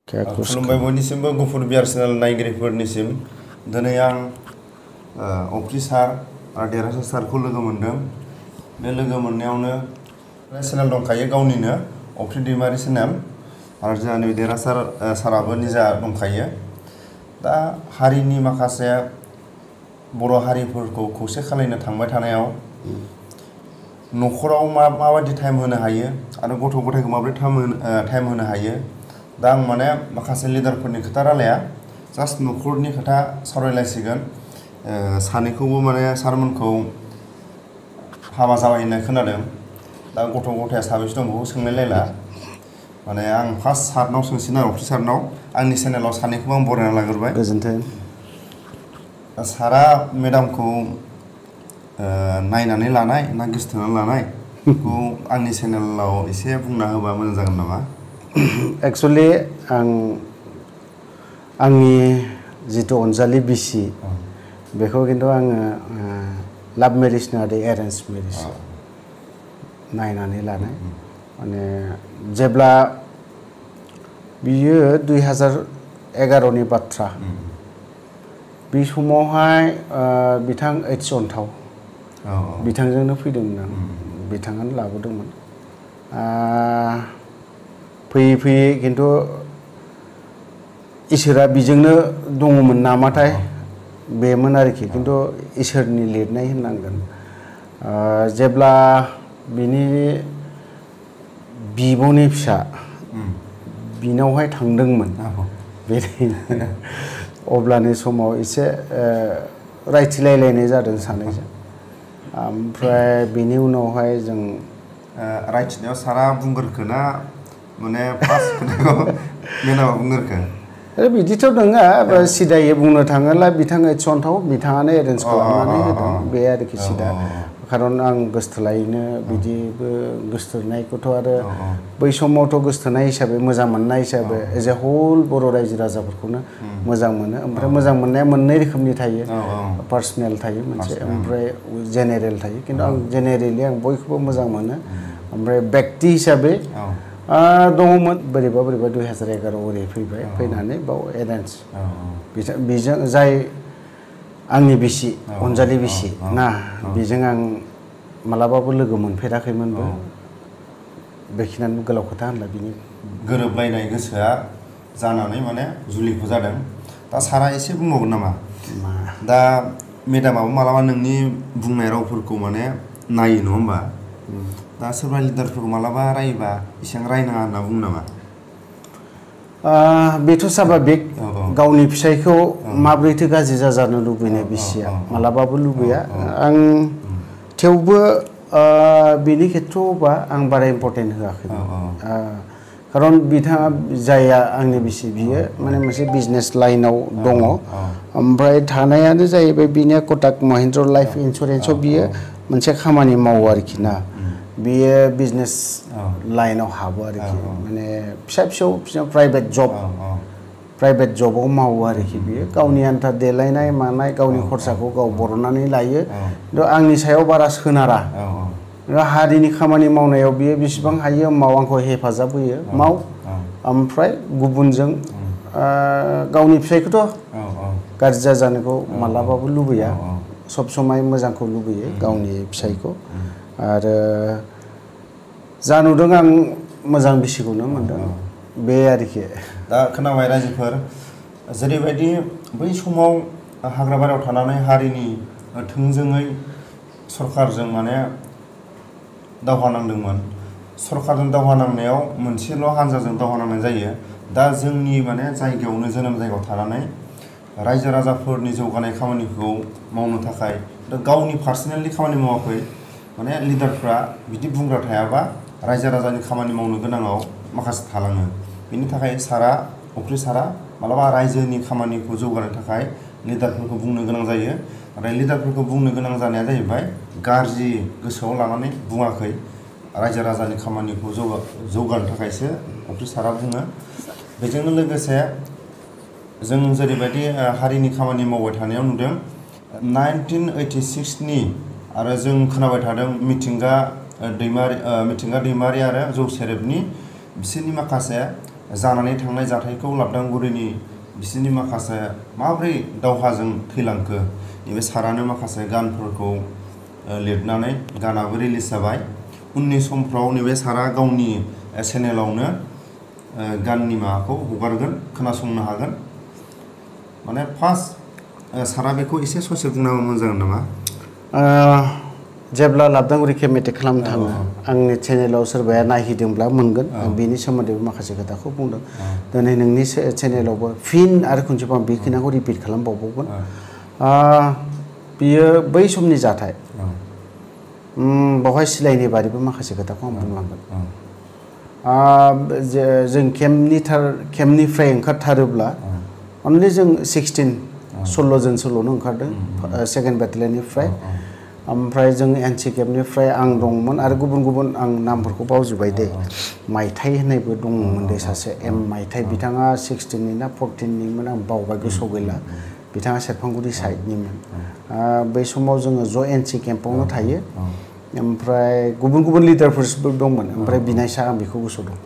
खुलुमबाय बयनिसिमबो गुफुर बियार चेनेल नायगिरिफोरनिसिम दिनै आं अफ्रि सार आरो देरहासात सारखौ लोगो मोनदों। बे लोगो मोननायावनो चेनेल दंखायो गावनिनो अफ्रि दैमारि चेनेल आरो जोंहा नैबे देरहासात साराबो निजा दंखायो। दा हारिनि माखासे बर' हारिफोरखौ खौसे खालामनो थांबाय थानायाव न'खराव माबायदि टाइम होनो हायो आरो गथ' गथायखौ माबोरै टाइम होनो हायो। दा आं माने माखासे लिडारफोरनि खोथा रायलाया जास्ट न'खरनि खोथा सावरायलायसिगोन। सानैखौबो माने सारमोनखौ हाबा जाबाय होननाय खोनादों। दा गथ' गथाया साबेसे दं बेखौ सोंलायलायला। माने आं फार्स्ट सारनाव सोंसिन आरो अफ्रि सारनाव आंनि चेनेलाव सानैखौबो आं बरायना लाग्रोबाय। गोजोन्थों। सारा मेडामखौ नायनानै लानाय ना गोसोथोनानै लानाय बेखौ आंनि चेनेलाव एसे बुंना होबा मोजां जागोन नामा? एक्सुवेलि आंनि जिथु अनजालि बिसि बेखौ खिन्थु आङो लाभ मेरिज नङा एरेन्ज मेरिज नायनानै लानाय। माने जेब्ला बियो 2011नि बाथ्रा बे समावहाय बिथां ओइस अन्थाव बिथांजोंनो फैदोंमोन आं। बिथाङानो लाबोदोंमोन। फैयै फैयै खिन्थु इसोरा बिजोंनो दङमोन नामाथाय बेमोन आरोखि खिन्थु इसोरनि लिरनाय होननांगोन। जेब्ला बिनि बिब'नि फिसा बिनावहाय थांदोंमोन बेनिनो अब्लानि समाव एसे रायथिलायलायनाय जादों सानैजों। ओमफ्राय बेनि उनावहाय जों रायथिनायाव सारा बुंगोरखो ना माने फार्स्ट खोथाखौ मेनामा बुंगोरखो? बिदिथ' नङा सिदायै बुंनो थाङोब्ला बिथां ओइस अन्थाव बिथाङानो एरेन्ज खालामनानै होदों बे आरोखि सिदा। खारन आं गोसथोलायनो बिदिबो गोसथोनायखौथ' आरो बै समावथ' गोसथोनाय हिसाबै मोजां मोननाय हिसाबै एज ए हल बर' रायजो राजाफोरखौनो मोजां मोनो। ओमफ्राय मोजां मोननाया मोननै रोखोमनि थायो। पार्सनेल थायो मोनसे ओमफ्राय जेनेरेल थायो। खिन्थु आं जेनेरेलि आं बयखौबो मोजां मोनो। ओमफ्राय बेक्ति हिसाबै दङमोन बोरैबा 2011 ओरै फैबाय फैनानै बाव एरेन्ज बेजों जाय आंनि बिसि अनजालि बिसि ना बेजों आं मालाबाबो लोगो मोनफेराखैमोनबो। बेखिनियानो गोलाव खोथा होनला बिनि गोरोबलायनाय गोसोआ जानानै माने जुलिखौ जादों। दा सारा एसे बुंबावगोन नामा? दा मेडामाबो मालाबा नोंनि बुंनाय रावफोरखौ माने नायो नङा होमबा? दा सोरबा लिडारफोरखौ मालाबा रायोबा एसेबां रायनाङा होनना बुङो नामा? बेथ' स्वाभाबिक गावनि फिसायखौ माब्रैथो गाज्रि जाजानो लुबैनाय बिसिया मालाबाबो लुबैया। आं थेवबो बिनि खेथ्रआवबा आं बारा इम्पर्टेन्ट होआखैमोन। खारन बिथाङा जाया आंनि बिसि बियो माने मोनसे बिजनेस लाइनाव दङ। ओमफ्राय थानायानो जाहैबाय बिनिया कटाक महिन्द्र लाइफ इन्सुरेन्सआव बियो मोनसे खामानि मावो आरोखि ना। बियो बिजनेस लाइनाव हाबो आरोखि माने फिसा प्राइभेट जबाव मावो आरोखि बियो गावनि आन्था देलायनाय मानाय गावनि खरसाखौ गाव बरननानै लायो। खिन्थु आंनि सायाव बारा सोनारा। हारिनि खामानि मावनायाव बियो बेसेबां हायो माव आंखौ हेफाजाब होयो माव। ओमफ्राय गुबुनजों गावनि फिसायखौथ' गाज्रि जाजानोखौ मालाबाबो लुबैया। सब समाय मोजांखौ लुबैयो गावनि फिसायखौ। आरो जा नुदों आं मोजां बिसिखौनो मोनदों बे आरोखि। दा खोनाबाय रायजोफोर जेरैबायदि बै समाव हाग्राबारियाव थानानै हारिनि थोंजोङै सरकारजों माने दावहा नांदोंमोन। सरकारजों दावहा नांनायाव मोनसेल' हान्जाजों दावहा नांनाय जायो। दा जोंनि माने जायगायावनो जोनोम जायगायाव थानानै रायजो राजाफोरनि जौगानाय खामानिखौ मावनो थाखाय गावनि पार्सनेलि खामानि मावाखै। माने लिडारफ्रा बिदि बुंग्रा थायाबा रायजो राजानि खामानि मावनो गोनाङाव माखासे थालाङो। बेनि थाखाय अफ्रि सारा मालाबा रायजोनि खामानिखौ जौगानो थाखाय लिडारफोरखौ बुंनो गोनां जायो। नाथाय लिडारफोरखौ बुंनो गोनां जानाया जाहैबाय गाज्रि गोसोआव लानानै बुङाखै। रायजो राजानि खामानिखौ जौगानो थाखायसो अफ्रि सारा बुङो। बेजोंनो लोगोसे जों जेरैबायदि हारिनि खामानि मावबाय थानायाव नुदों 1986नि आरो जों खोनाबाय थादों मिथिंगा दैमारि आरो जौ सेरेबनि बिसोरनि माखासे जानानै थांनाय जाथायखौ लाबदांगुरिनि बिसोरनि माखासे माबोरै दावहाजों थैलांखो नैबे सारानो माखासे गानफोरखौ लिरनानै गानाबो रिलिज जाबाय उननि समफ्राव नैबे सारा गावनि चेनेलावनो गाननि माबाखौ हगारगोन खोनासंनो हागोन माने फार्स्ट सारा बेखौ एसे ससे बुंनांगौ मोजां जागोन नामा जेब्ला लाबदांगुरि केम्प मेथाइ खालामनो थाङो आंनि चेनेलाव सोरबाया नायहैदोंब्ला मोनगोन बेनि सोमोन्दैबो माखासे खोथाखौ बुंदों दिनै नोंनि चेनेलावबो फिन आरो खनसेबाव आं बे खोथाखौ रिपिट खालामबावगोन बियो बै समनि जाथाय बावहाय सिलायनि बारैबो माखासे खोथाखौ आं बुंलांगोन जों केम्पनिफ्राय ओंखारथारोब्ला अनलि जों 16 जनसोल'नो ओंखारदों सेकेन्ड बेटालियननिफ्राय ओमफ्राय जों एनसि केम्पनिफ्राय आं दंमोन आरो गुबुन गुबुन आं नामफोरखौ बावजोब्बाय दे मायथाइ होननायबो दंमोन दे सासे एम मायथाइ बिथाङा 16नि ना 14निमोन आं बावबाय गोसोआव गैला बिथाङा सेरफांगुरि साइडनिमोन बै समाव जोङो ज' एनसि केम्पआवनो थायो ओमफ्राय गुबुन गुबुन लिडारफोरबो दंमोन ओमफ्राय बिनायसा आं बेखौ गोसोआव दं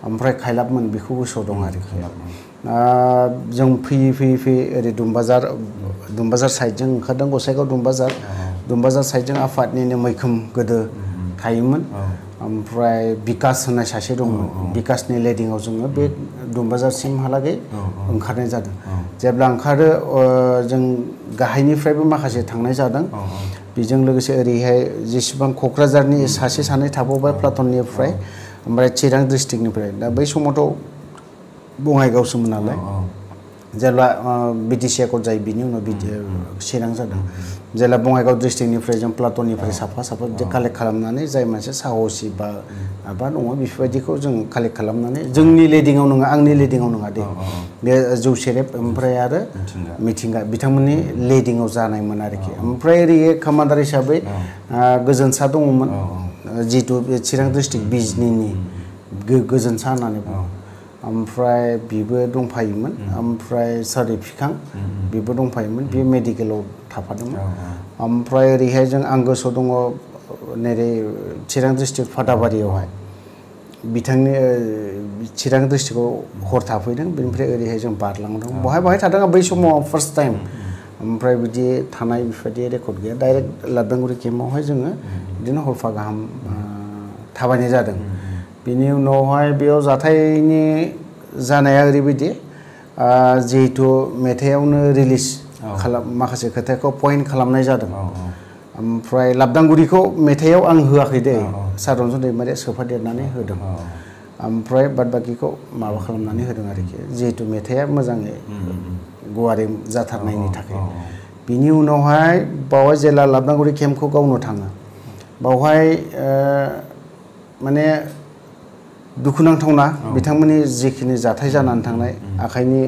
ओमफ्राय खायलाबमोन बेखौ गोसोआव दं आरोखि जों फैयै ओरै दुमबाजार साइडजों ओंखारदों गसाइगाव दुमबाजार साइडजों आफादनिनो मैखोम गोदो थायोमोन ओमफ्राय बिकास होननाय सासे दंमोन बिकासनि लेडिंआव जोङो बे दुमबाजारसिमहालागै ओंखारनाय जादों जेब्ला ओंखारो जों गाहायनिफ्रायबो माखासे थांनाय जादों बेजों लोगोसे ओरैहाय जेसेबां क'क्राझारनि सासे सानै थाबावबाय प्लाटननिफ्राय ओमफ्राय चिरां डिस्ट्रिक्टनिफ्राय दा बै समावथ' बङाइगावसोमोन नालाय जेब्ला बिटिसि एकर्ड जायो बिनि उनाव चिरां जादों जेब्ला बङाइगाव डिस्ट्रिक्टनिफ्राय जों प्लाटननिफ्राय साफा बिदि कालेक्ट खालामनानै जाय मोनसे साहसि बा माबा दङ बेफोरबायदिखौ जों कालेक्ट खालामनानै जोंनि लेडिङाव नङा आंनि लेडिङाव नङा दे बे जौ सेरेब ओमफ्राय आरो मिथिंगा बिथांमोननि लेडिङाव जानायमोन आरोखि ओमफ्राय ओरै कामान्डार हिसाबै गोजोनसा दङमोन जितु चिरां डिस्ट्रिक्ट बिजनिनि गोजोनसा होननानै बुङो ओमफ्राय बिबो दंफायोमोन ओमफ्राय सारि फिखां बिबो दंफायोमोन बियो मेडिकेलाव थाफादोंमोन ओमफ्राय ओरैहाय जों आं गोसोआव दङ नैरै चिरां डिस्ट्रिक्ट फाथाबारियावहाय बिथांनि चिरां डिस्ट्रिक्टआव हर थाफैदों बेनिफ्राय ओरैहाय जों बारलांदों बहाय थादों बै समाव फार्स्ट टाइम ओमफ्राय बिदि थानाय बेफोरबायदि रेकर्ड गैया डाइरेक्ट लाबदांगुरि केम्पआवहाय जोङो बिदिनो हरफा गाहाम थाबायनाय जादों बिनि उनावहाय बेयाव जाथायनि जानाया ओरैबायदि जिहेतु मेथाइआवनो रिलिज माखासे खोथाखौ पइन्ट खालामनाय जादों ओमफ्राय लाबदांगुरिखौ मेथाइआव आं होआखै दे सारन्जन दैमारिया सोफादेरनानै होदों ओमफ्राय बाद बाकिखौ माबा खालामनानै होदों आरोखि जिहेतु मेथाइआ मोजाङै गुवारै जाथारनायनि थाखाय बिनि उनावहाय बावहाय जेला लाबदांगुरि केम्पखौ गावनो थाङो बावहाय माने दुखुनांथावना बिथांमोननि जिखिनि जाथाय जानानै थांनाय आखाइनि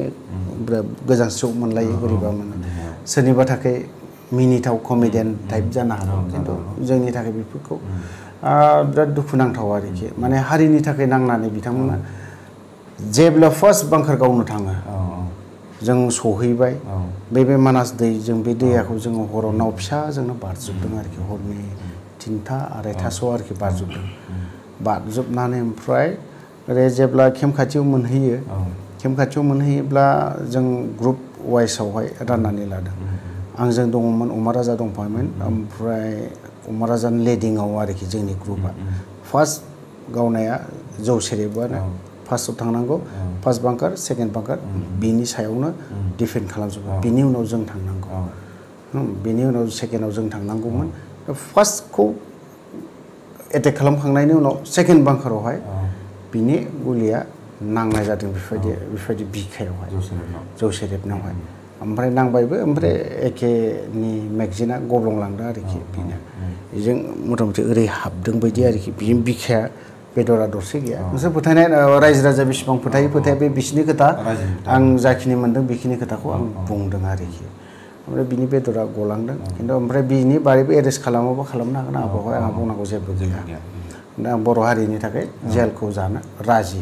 गोजांस्रिउ मोनलायो बोरैबा मोनो सोरनिबा थाखाय मिनिथाव कमेडियान टाइप जानो हागौ खिन्थु जोंनि थाखाय बेफोरखौ बिराद दुखुनांथाव आरोखि माने हारिनि थाखाय नांनानै बिथांमोना जेब्ला फार्स्ट बांकार गावनो थाङो जों सहैबाय बे मानास दै जों बे दैयाखौ जोङो हराव नाव फिसाजोंनो बारजोबदों आरोखि हरनि 3टा 2:30 आरोखि बारजोबनानै ओमफ्राय ओरै जेब्ला केम्प खाथियाव मोनहैयो केम्प खाथियाव मोनहैयोब्ला जों ग्रुप वाइसआवहाय राननानै लादों आंजों दङमोन अमा राजा दंफायोमोन ओमफ्राय अमा राजानि लेडिङाव आरोखि जोंनि ग्रुपआ फार्स्ट गावनाया जौ सेरेबानो फार्स्टआव थांनांगौ फार्स्ट बांकार सेकेन्ड बांकार बिनि सायावनो डिफेन्ड खालामजोबो बिनि उनाव जों थांनांगौ बिनि उनाव सेकेन्डआव जों थांनांगौमोन फार्स्टखौ एटेक खालामखांनायनि उनाव सेकेन्ड बांकारावहाय बिनि गुलिया नांनाय जादों बेफोरबायदि बिखायावहाय जौ सेरेबनावहाय ओमफ्राय नांबायबो ओमफ्राय एकेनि मेगजिना गब्लंलांदों आरोखि बेनो बेजों मथा मथि ओरै हाबदों बायदि आरोखि बिनि बिखाया बेदरा दरसे गैया नोंसोर फोथायनाय रायजो राजा बेसेबां फोथाया बे बिसिनि खोथा आं जाखिनि मोनदों बेखिनि खोथाखौ आं बुंदों आरोखि ओमफ्राय बिनि बेदरा गलांदों खिन्थु ओमफ्राय बिनि बारैबो एरेस्ट खालामोबा खालामनो हागोन आबहावाय आंहा बुंनांगौ जेबो गैया दा आं बर' हारिनि थाखाय जेलखौ जानो राजि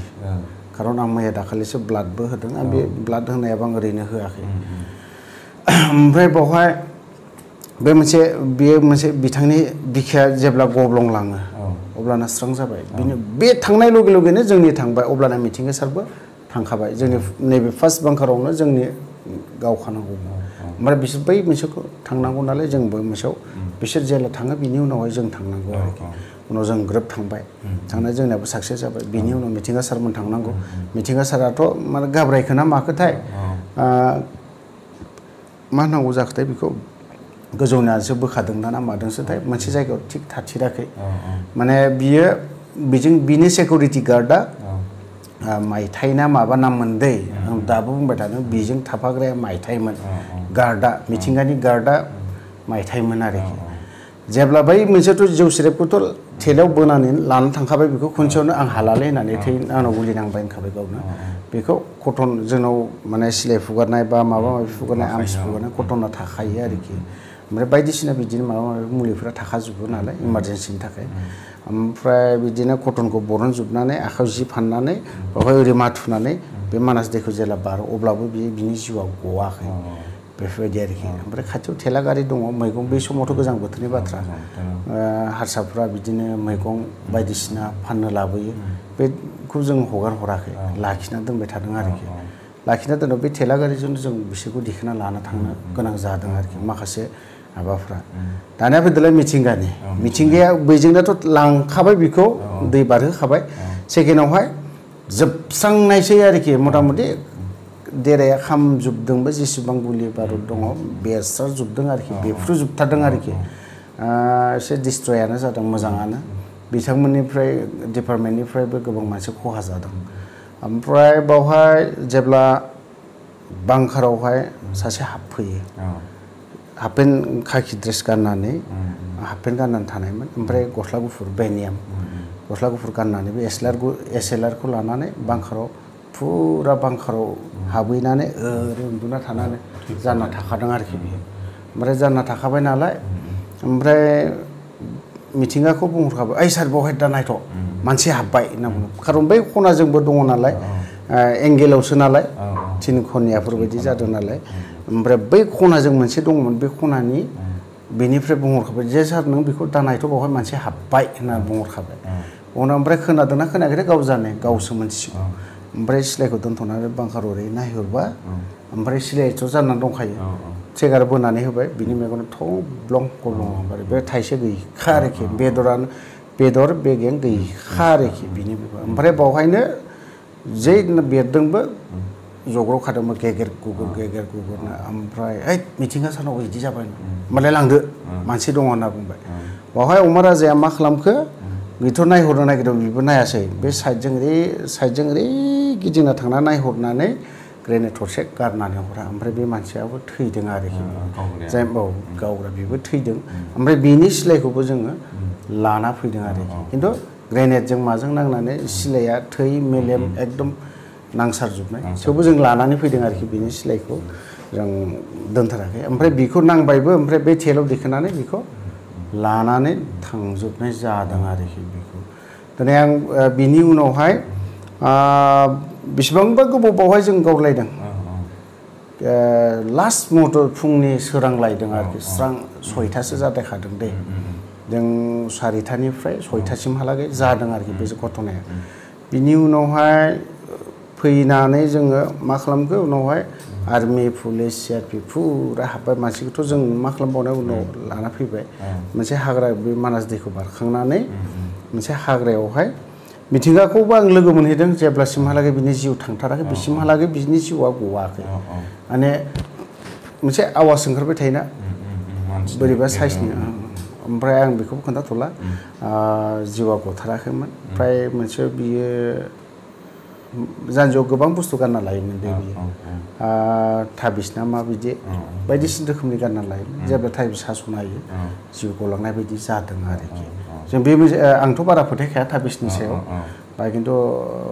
खारन आं मैया दाखालिसो ब्लाडबो होदों आं बे ब्लाड होनायाबो आं ओरैनो होआखै ओमफ्राय बावहाय बेयो मोनसे बिथांनि बिखाया जेब्ला गब्लंलाङो अब्लाना स्रां जाबाय बे थांनाय लगे लगेनो जोंनि थांबाय अब्लाना मिथिंगा सारबो थांखाबाय जोंनि नैबे फार्स्ट बांकारावनो जोंनि गावखानांगौ ओमफ्राय बिसोर बै मोनसेखौ थांनांगौ नालाय जोंबो मोनसेयाव बिसोर जेला थाङो बिनि उनावहाय जों थांनांगौ आरोखि उनाव जों ग्रोब थांबाय थांनाय जोंनियाबो साक्सेस जाबाय बिनि उनाव मिथिंगा सारमोन थांनांगौ मिथिंगा साराथ' माने गाब्रायखोना माखोथाय मा होनांगौ जाखोथाय बेखौ गोजौनियासो बोखादोंना ना मादोंसोथाय मोनसे जायगायाव थिग थाथिराखै माने बियो बेजों बिनि सेकुरिटि गार्डआ मायथाइ ना माबा नाममोन दै आं दाबो बुंबाय थादों बेजों थाफाग्राया मायथाइमोन गार्डआ मिथिंगानि गार्डआ मायथाइमोन आरोखि जेब्ला बै मोनसेथ' जौ सेरेबखौथ' थेलायाव बोनानै लानानै थांखाबाय बेखौ खनसेयावनो आं हालालै होननानै आंनाव गुलि नांबाय होनखाबाय गावनो बेखौ कटन जोंनाव माने सिलाइ फुगारनाय बा माबा माबि फुगारनाय आर्मस फुगारनाय कटना थाखायो आरोखि ओमफ्राय बायदिसिना बिदिनो माबा माबि मुलिफोरा थाखाजोबो नालाय इमारजेन्सिनि थाखाय ओमफ्राय बिदिनो कटनखौ बरनजोबनानै आखाइयाव जि फाननानै बेवहाय ओरै माथुनानै बे मानास दैखौ जेला बारो अब्लाबो बिनि जिउआ गवाखै बेफोरबायदि आरोखि ओमफ्राय खाथियाव थेला गारि दङ मैगं बे समावथ' गोजां बोथोरनि बाथ्रा हारसाफ्रा बिदिनो मैगं बायदिसिना फाननो लाबोयो बेखौ जों हगार हराखै लाखिना दोनबाय थादों आरोखि लाखिना दोननाव बे थेला गारिजोंनो जों बिसोरखौ दिखोना लाना थांनो गोनां जादों आरोखि माखासे माबाफ्रा दानिया फैदोलाय मिथिंगाया बैजोंनोथ' लांखाबाय बेखौ दै बारहोखाबाय सेकेन्डआवहाय जोबस्रांनायसै आरोखि मथा मथि देराया खामजोबदोंबो जेसेबां गुलि बारुद दङ बेरस्राजोबदों आरोखि बेफ्रुजोबथारदों आरोखि एसे डिस्ट्रयानो जादों मोजाङानो बिथांमोननिफ्राय डिपार्टमेन्टनिफ्रायबो गोबां मानसि खहा जादों ओमफ्राय बावहाय जेब्ला बांकारावहाय सासे हाबफैयो हाफपेन्ट खाखि ड्रेस गाननानै हाफपेन्ट गाननानै थानायमोन ओमफ्राय गस्ला गुफुर बेनियाम गस्ला गुफुर गाननानै बे एसएलआरखौ लानानै बांकाराव फुरा बांकाराव हाबहैनानै ओरै उन्दुना थानानै जाना थाखादों आरोखि बियो ओमफ्राय जाना थाखाबाय नालाय ओमफ्राय मिथिंगाखौ बुंहरखाबाय ओइ सार बेवहाय दा नायथ' मानसि हाबबाय होनना बुङो खारन बै खनाजोंबो दङ नालाय एंगेलावसो नालाय थिन खनियाफोरबायदि जादों नालाय ओमफ्राय बै खनाजों मोनसे दंमोन बे खनानि बेनिफ्राय बुंहरखाबाय जे सार नों बेखौ दा नायथ' बेवहाय मानसि हाबबाय होनना बुंहरखाबाय उनाव ओमफ्राय खोनादोंना खोनायाखै गाव जाने गावसो मोनथिसिगौ ओमफ्राय सिलाइखौ दोनथ'नानै बांकार ओरै नायहरबा ओमफ्राय सिलाइथ' जानानै दंखायो सेगार बोनानै होबाय बिनि मेगनाव थब्लं गब्लं ओमफ्राय बे थाइसे गैखा आरोखि बेदर बेगें गैखा आरोखि बिनि ओमफ्राय बावहायनो जै बेरदोंबो जग्र'खादोंमोन गेगेर गुगुरनो ओमफ्राय ओइ मिथिंगा सानाव बिदि जाबाय होमबालाय लांदो मानसि दङ होनना बुंबाय बावहाय अमा राजाया मा खालामखो बेथ' नायहरनो नागिरदों बेबो नायासै बे साइडजों ओरै गिदिंना थांना नायहरनानै ग्रेनेड थरसे गारनानै हरा ओमफ्राय बे मानसियाबो थैदों आरोखि जाय गावग्रा बेबो थैदों ओमफ्राय बेनि सिलाइखौबो जोङो लाना फैदों आरोखि खिन्थु ग्रेनेडजों माजों नांनानै सिलाइया थै मेलेम एकदम नांसारजोबनाय थेवबो जों लानानै फैदों आरोखि बेनि सिलाइखौ जों दोनथाराखै ओमफ्राय बेखौ नांबायबो ओमफ्राय बे थेलाव दिखोनानै बेखौ लानानै थांजोबनाय जादों आरोखि बेखौ दिनै आं बिनि उनावहाय बेसेबांबा गोबाव बावहाय जों गावलायदों लास्ट मथ' फुंनि सोरांलायदों आरोखि स्रां 6थासो जाद्रायखादों दे जों 4थानिफ्राय 6थासिमहालागै जादों आरोखि बे घटनाया बिनि उनावहाय फैनानै जोङो मा खालामखो उनावहाय आर्मि पुलिस सिआरपि फुरा हाब्बाय मानसिखौथ' जों मा खालामबावनाय उनाव लाना फैबाय मोनसे हाग्रा बे मानास दैखौ बारखांनानै मोनसे हाग्रायावहाय मिथिंगाखौबो आं लोगो मोनहैदों जेब्लासिमहालागै बिनि जिउ थांथाराखै बिसिमहालागै बिनि जिउआ गवाखै माने मोनसे आवाज ओंखारबाय थायोना बोरैबा साइसनि ओमफ्राय आं बेखौ खोन्थाथ'ला जिउआ गथाराखैमोन ओमफ्राय मोनसे बियो जानजियाव गोबां बुस्थु गानना लायोमोन दे बियो थाबिस ना मा बिदि बायदिसिना रोखोमनि गानना लायोमोन जेब्ला थाबिस हास'ना होयो जिउ गलांनाय बायदि जादों आरोखि जों बे आंथ' बारा फोथायखाया थाबिसनि सायाव बा खिन्थु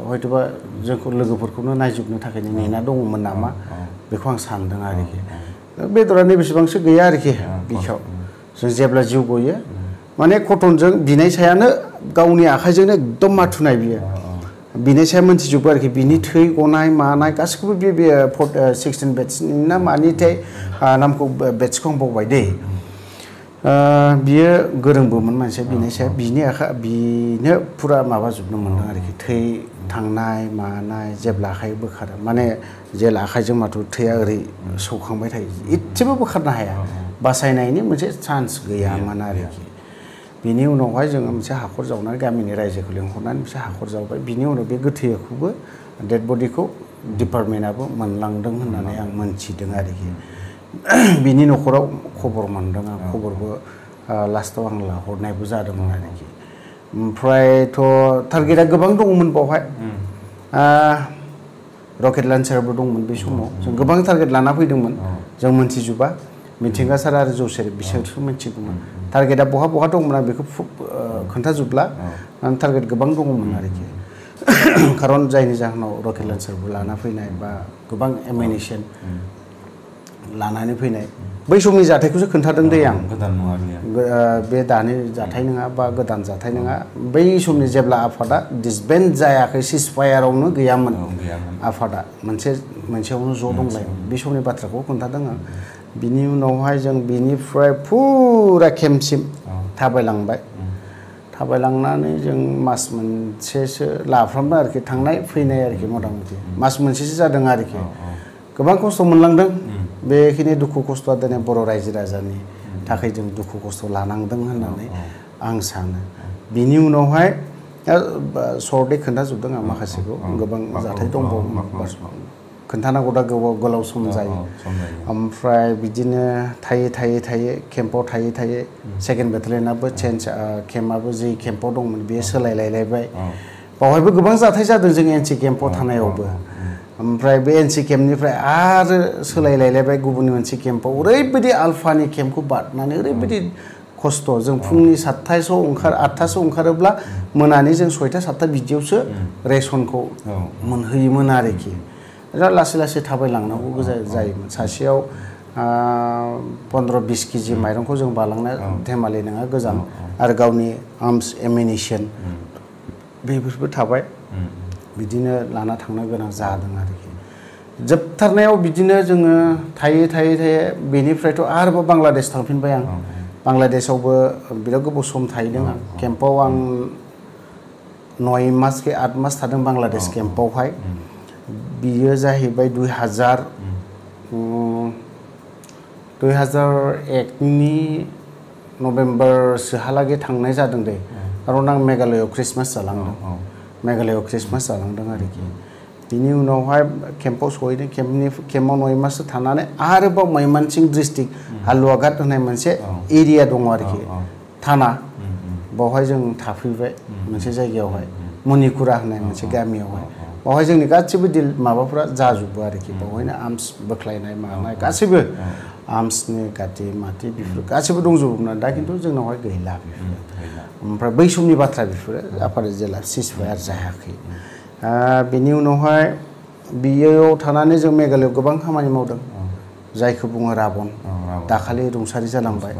हयथ'बा जोंखौ लोगोफोरखौनो नायजोबनो थाखाय नेना दङमोन नामा बेखौ आं सानदों आरोखि बेदरा बेसेबांसो गैया आरोखि बिखायाव जों जेब्ला जिउ गयो माने कटनजों बिनाय सायानो गावनि आखाइजोंनो एकदम माथुनाय बियो बिनि साया मोनथिजोबो आरोखि बिनि थै गनाय मानाय गासिखौबो बे 16 बेट्सनि ना मानिथाय नामखौ बेट्सखौ आं बावबाय दे बियो गोरोंबोमोन मानसिया बिनि साया बिनो फुरा माबाजोबनो मोनदों आरोखि थै थांनाय मानाय जेब्ला आखाइ बोखारो माने जेला आखाइजों माथो थैया ओरै सौखांबाय थायो इसेबो बोखारनो हाया बासायनायनि मोनसे चान्स गैयामोन आरोखि बिनि उनावहाय जोङो मोनसे हाखर जावनानै गामिनि रायजोखौ लेंहरनानै मोनसे हाखर जावबाय बिनि उनाव बे गोथैखौबो डेड बडिखौ डिपार्टमेन्टआबो मोनलांदों होननानै आं मोनथिदों आरोखि बिनि न'खराव खबर मोनदों आं खबरबो लास्टआव आं लाहरनायबो जादोंमोन आरोखि ओमफ्रायथ' टारगेटआ गोबां दङमोन बावहाय रकेट लन्चारबो दंमोन बे समाव जों गोबां टारगेट लाना फैदोंमोन जों मोनथिजोबा मिथिंगा सार आरो जौसेरे बिसोरसो मिथिगौमोन टारगेटआ बहा बहा दंमोन आं बेखौ खोन्थाजोबला टारगेट गोबां दङमोन आरोखि खारन जायनि जाहोनाव रकेट लन्चारबो लाना फैनाय बा गोबां एमिनेशन लानानै फैनाय बै समनि जाथायखौसो खोन्थादों दे आं बे दानि जाथाय नङा बा गोदान जाथाय नङा बै समनि जेब्ला आफादा डिसबेन्ड जायाखै सिजफायारावनो गैयामोन आफादा मोनसेयावनो ज' दंलायोमोन बे समनि बाथ्राखौ खोन्थादों आं बिनि उनावहाय जों बिनिफ्राय फुरा केम्पसिम थाबायलांबाय थाबायलांनानै जों मास मोनसेसो लाफ्रामबाय आरोखि थांनाय फैनाय आरोखि मथा मथि मास मोनसेसो जादों आरोखि गोबां खस्थ' मोनलांदों बेखिनि दुखु खस्थ'आ दिनै बर' रायजो राजानि थाखाय जों दुखु खस्थ' लानांदों होननानै आं सानो बिनि उनावहाय सर्टै खोन्थाजोबदों आं माखासेखौ गोबां जाथाय दंबावो खोन्थानांगौ दा गोलाव सम जायो ओमफ्राय बिदिनो थायै केम्पआव थायै सेकेन्ड बेटालियनाबो चेन्ज केम्पआबो जि केम्पआव दंमोन बेयो सोलायलायलायबाय बावहायबो गोबां जाथाय जादों जों एनसि केम्पआव थानायावबो ओमफ्राय बे एनसि केम्पनिफ्राय आरो सोलायलायलायबाय गुबुन मोनसे केम्पआव ओरैबायदि आलफानि केम्पखौ बारनानै ओरैबायदि खस्थ' जों फुंनि 8टासोआव ओंखारोब्ला मोनानि जों 6टा 7टा बिदियावसो रेसनखौ मोनहैयोमोन आरोखि दा लासै थाबायलांनांगौ जायोमोन सासेयाव 15-20 केजि माइरंखौ जों बालांनो धेमालि नङा गोजान आरो गावनि आर्मस एमिनेशन बेफोरबो थाबाय बिदिनो लाना थांनो गोनां जादों आरोखि जोबथारनायाव बिदिनो जोङो थायै बेनिफ्रायथ' आरोबाव बांलादेश थांफिनबाय आं बांलादेशआवबो बिराद गोबाव सम थाहैदों आं केम्पआव आं 9 मास 8 मास थादों बांलादेश केम्पआवहाय बियो जाहैबाय 2001नि नभेम्बरसोहालागै थांनाय जादों दे खारन आं मेघालयआव ख्रिस्टमास जालांदों आरोखि बिनि उनावहाय केम्पआव सहैदों केम्पआव 9 माससो थानानै आरोबाव मैमानसिं डिस्ट्रिक्ट हालुवाघाट होननाय मोनसे एरिया दङ आरोखि थाना बावहाय जों थाफैबाय मोनसे जायगायावहाय मणिपुरा होननाय मोनसे गामियावहाय बावहाय जोंनि गासिबो माबाफ्रा जाजोबो आरोखि बावहायनो आर्मस बोख्लायनाय मानाय गासैबो आर्मसनि गाथि माथि बेफोर गासैबो दंजोबोमोन दा खिन्थु जोंनावहाय गैला बेफोरो ओमफ्राय बै समनि बाथ्रा बेफोरो आफादा जेला सिजफायार जायाखै बिनि उनावहाय बियाव थानानै जों मेघालयआव गोबां खामानि मावदों जायखौ बुङो राबन दाखालि रुंसारि जालांबाय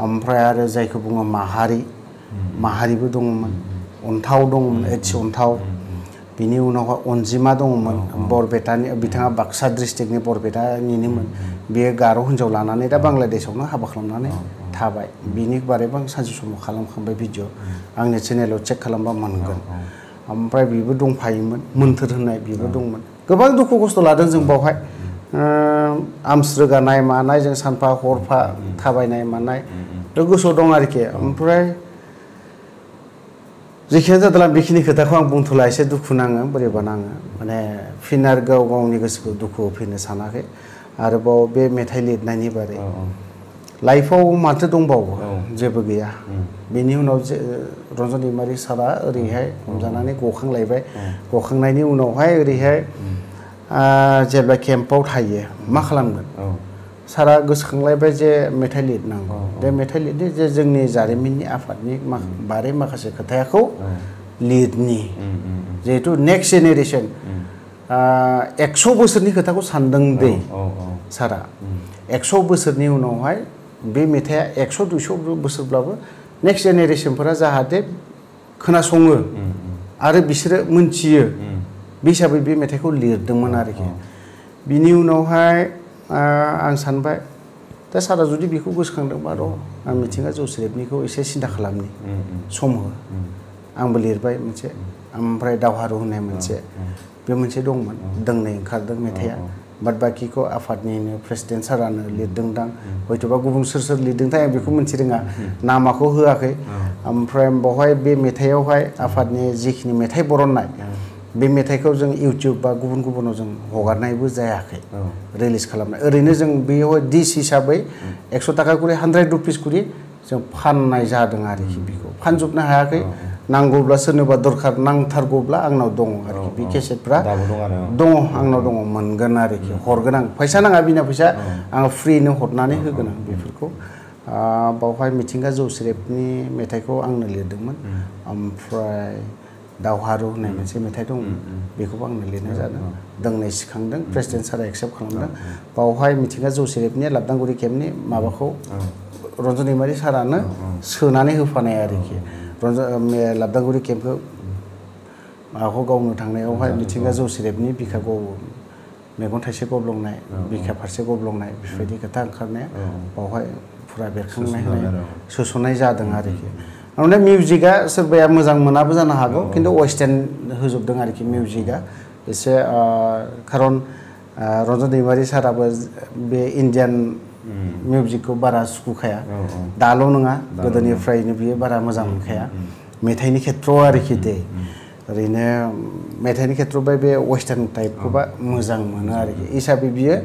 ओमफ्राय आरो जायखौ बुङो माहारिबो दङमोन अन्थाव दङमोन एथि अन्थाव बिनि उनावहाय अनजिमा दङमोन बरपेटानि बिथाङा बाक्सा डिस्ट्रिक्टनि बरपेटानिनोमोन बेयो गार' हिन्जाव लानानै दा बांलादेशआवनो हाबा खालामनानै थाबाय बिनि बारैबो आं सानसे समाव खालामखांबाय भिडिअ आंनि चेनेलाव चेक खालामबा मोनगोन ओमफ्राय बेबो दंफायोमोन मोन्थोर होननाय बेबो दंमोन गोबां दुखु खस्थ' लादों जों बावहाय आर्मस रोगानाय मानाय जों सानफा हरफा थाबायनाय मानाय गोसोआव दं आरोखि ओमफ्राय जेखियानो जादोंला बेखिनि खोथाखौ आं बुंथ'ला एसे दुखु नाङो बोरैबा नाङो माने फिन आरो गावनि गोसोखौ दुखु होफैनो सानाखै आरोबाव बे मेथाइ लिरनायनि बारै लाइफआव माथो दंबावो जेबो गैया बेनि उनाव रन्जन दैमारि सारा ओरैहाय हमजानानै गखांलायबाय गखांनायनि उनावहाय ओरैहाय जेब्ला केम्पआव थायो मा खालामगोन सारा गोसोखांलायबाय जे मेथाइ लिरनांगौ बे मेथाइ लिरनि जे जोंनि जारिमिननि आफादनि बारै माखासे खोथाखौ लिरनि जिहेतु नेक्स्ट जेनेरेसन 100 बोसोरनि खोथाखौ सानदों दै सारा 100 बोसोरनि उनावहाय बे मेथाइआ 100-200 बोसोरब्लाबो नेक्स्ट जेनेरेसनफोरा जाहाथे खोनासङो आरो बिसोरो मोनथियो बे हिसाबै बे मेथाइखौ लिरदोंमोन आरोखि बिनि उनावहाय आं सानबाय दा सारा जुदि बेखौ गोसोखांदोंबा र' आं मिथिंगा जौस्रेबनिखौ एसे सिन्था खालामनि सम हो आंबो लिरबाय मोनसे ओमफ्राय दावहारु होननाय मोनसे बे मोनसे दंमोन दोंनै ओंखारदों मेथाइआ बाद बाखिखौ आफादनिनो प्रेसिडेन्ट सारानो लिरदोंदां हयथ'बा गुबुन सोर लिरदोंथाय आं बेखौ मिथिरोङा नामाखौ होआखै ओमफ्राय बावहाय बे मेथाइआवहाय आफादनि जिखिनि मेथाइ बरननाय बे मेथाइखौ जों इउटिउब बा गुबुनाव जों हगारनायबो जायाखै रिलिज खालामनाय ओरैनो जों बेयाव डिस हिसाबै 100 थाखा करि 100 रुपिस करि जों फाननाय जादों आरोखि बेखौ फानजोबनो हायाखै नांगौब्ला सोरनोबा दरखार नांथारगौब्ला आंनाव दङ आरोखि बे केसेटफ्रा दङ आंनाव दङ मोनगोन आरोखि हरगोन आं फैसा नाङा बिना फैसा आं फ्रिनो हरनानै होगोन आं बेफोरखौ बावहाय मिथिंगा जौसेरेबनि मेथाइखौ आंनो लिरदोंमोन ओमफ्राय दावहारु होननाय मोनसे मेथाइ दं बेखौबो आंनो लिरनाय जादों दोंनै सिखांदों प्रेसिडेन्ट सारा एक्सेप्ट खालामदों बावहाय मिथिंगा जौसेरेबनि लाबदांगुरि केम्पनि माबाखौ रन्जन दैमारि सारानो सोनानै होफानाय आरोखि लाबदांगुरि केम्पखौ माबाखौ गावनो थांनायावहाय मिथिंगा जौसेरेबनि बिखा मेगन थाइसे गब्लंनाय बिखा फारसे गब्लंनाय बेफोरबायदि खोथा ओंखारनाया बावहाय फुरा बेरखांनाय होनाय सोसननाय जादों आरोखि माने मिउजिकआ सोरबाया मोजां मोनाबो जानो हागौ खिन्थु वेस्टार्न होजोबदों आरोखि मिउजिकआ एसे खारन रन्जन दैमारि साराबो बे इन्डियान मिउजिकखौ बारा सुखुखाया दाल' नङा गोदोनिफ्रायनो बियो बारा मोजां मोनखाया मेथाइनि खेथ्रआव आरोखि दे ओरैनो मेथाइनि खेथ्रआव बे वेस्टार्न टाइपखौबा मोजां मोनो आरोखि हिसाबै बियो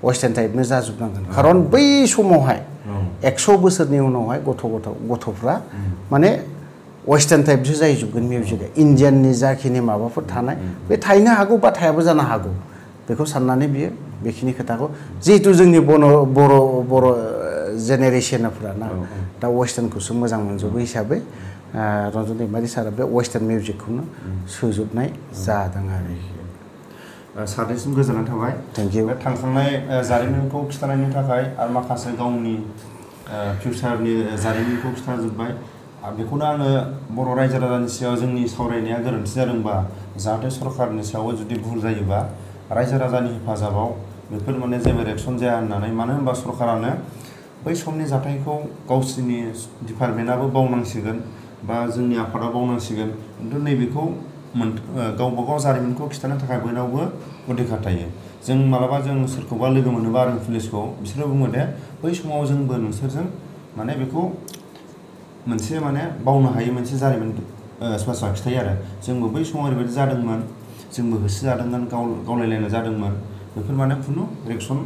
वेस्टार्न टाइपनो जाजोबनांगोन खारन बै समावहाय 100 बोसोरनि उनावहाय गथ'फ्रा माने वेस्टार्न टाइपसो जाहैजोबगोन मिउजिकआ इन्डियाननि जाखिनि माबाफोर थानाय बे थाहैनो हागौ बा थायाबो जानो हागौ बेखौ साननानै बियो बेखिनि खोथाखौ जिहेतु जोंनि बर' जेनेरेसनफोरा ना दा वेस्टार्नखौसो मोजां मोनजोबो हिसाबै रन्जन दैमारि सारा बे वेस्टार्न मिउजिकखौनो सोजोबनाय जादों आरोखि सानैसिम गोजोननाय थाबाय थेंक इउ बे थांखांनाय जारिमिनखौ खिथानायनि थाखाय आरो माखासे गावनि फिउचारनि जारिमिनखौ खिथाजोब्बाय बेखौनो आङो बर' रायजो राजानि सायाव जोंनि सावरायनाया गोरोन्थि जादोंबा जाहाथे सरकारनि सायाव जुदि भुल जायोबा रायजो राजानि हेफाजाबाव बेफोर माने जेबो रिएक्सन जाया होननानै मानो होनबा सरकारानो बै समनि जाथायखौ गावसोरनि डिपार्टमेन्टआबो बावनांसिगोन बा जोंनि आफादा बावनांसिगोन खिन्थु नैबेखौ गावबागाव जारिमिनखौ खिथानो थाखाय बयनावबो अधिकार थायो जों मालाबा जों सोरखौबा लोगो मोनोबा आर्मि पुलिसखौ बिसोरो बुङो दे बै समाव जोंबो नोंसोरजों माने बेखौ मोनसे माने बावनो हायै मोनसे जारिमिन बाथ्रा खिथायो आरो जोंबो बै समाव ओरैबायदि जादोंमोन जोंबो होसोजादोंमोन गावलायलायनाय जादोंमोन बेफोर माने खुनु रिएक्सन